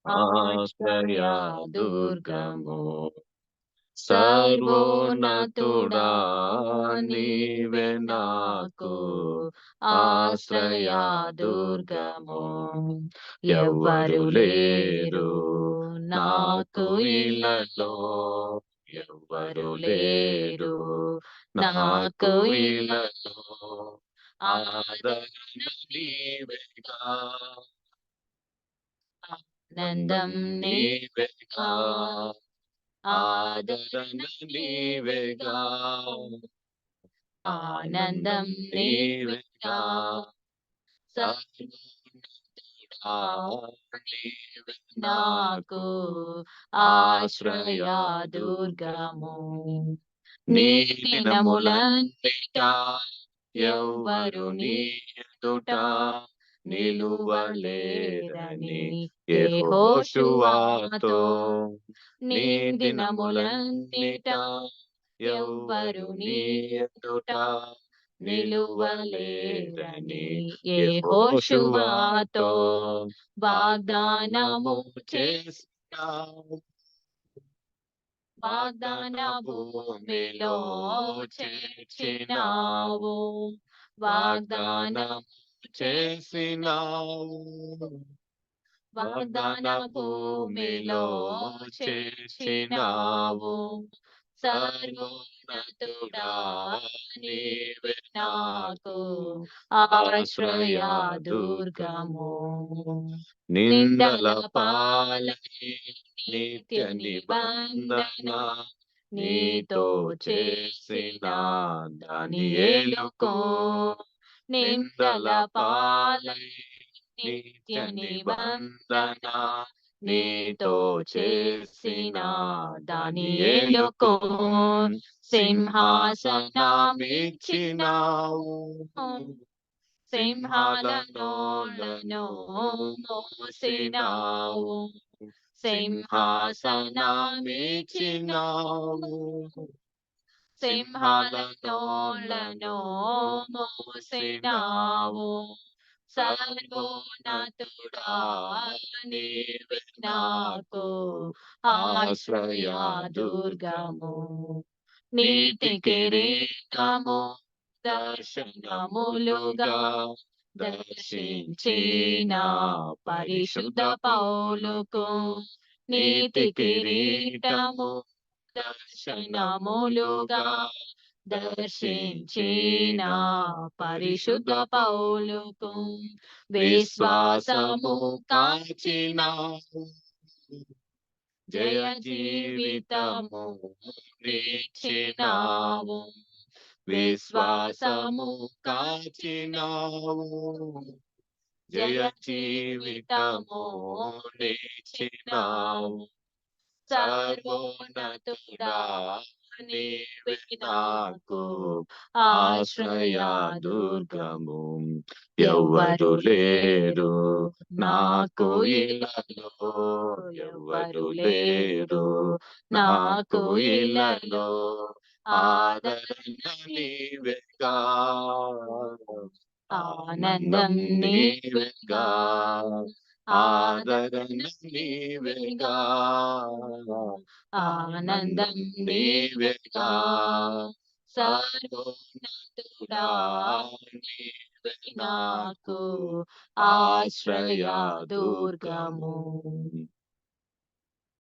ఆశ్రయ దుర్గము. సర్వోన్నతుడా నీవే నాకు ఆశ్రయ దుర్గము. ఎవ్వరు లేరు నాకు ఇలలో, ఎవ్వరు లేరు నాకు ఇలలో, ఆదరణ నీవేగా, ఆనందం నీవేగా, ఆదరణ నీవేగా, ఆనందం నీవేగా, సర్వోన్నతుడా నీవే నాకు ఆశ్రయ దుర్గము. నీ దినములన్నిట ఎవ్వరు నీ ఎదుట నిలువలేరని యెహోషువతో, నీ దినములన్నిట ఎవ్వరు నీ ఎదుట నిలువలేరని యెహోషువతో వాగ్దానము చేసినావు. వాగ్దాన భూమిలో చేర్చినావు, వాగ్దానం చేసినావు, వాగ్దాన భూమిలో చేర్చినావు. సర్వోన్నతుడా నీవే నాకు ఆశ్రయ దుర్గము. నిందల పాలై నిత్య నిబంధన నీతో చేసిన దానియేలుకు, నిందల పాలై నిత్య నిబంధన నీతో చేసిన దానియేలుకు సింహాసనమిచ్చినావు, సింహాల నోళ్ళను మోసినావు, సింహాసనమిచ్చినావు, సింహాల నోళ్ళను మోసినావు. సర్వోన్నతుడా నీవే నాకు ఆశ్రయ దుర్గము. నీతి కిరీటము దర్శనములుగా దర్శించిన పరిశుద్ధ పౌలుకు, నీతి కిరీటము దర్శనములుగా దర్శించిన పరిశుద్ధ పౌలుకు విశ్వాసము కాచినావు, జయ జీవితము నీచినావు, విశ్వాసము కాచినావు, జయ జీవితము నీచినావు. సర్వోన్నతుడా నీవే నాకు ఆశ్రయ దుర్గము. ఎవ్వరు లేరు నాకు ఇలలో, ఎవ్వరు లేరు నాకు ఇలలో, ఆదరణ నీవేగా, ఆనందం నీవేగా, ఆదరణ నీవేగా, ఆనందం నీవేగా. సర్వోన్నతుడా నీవే నాకు ఆశ్రయ దుర్గము.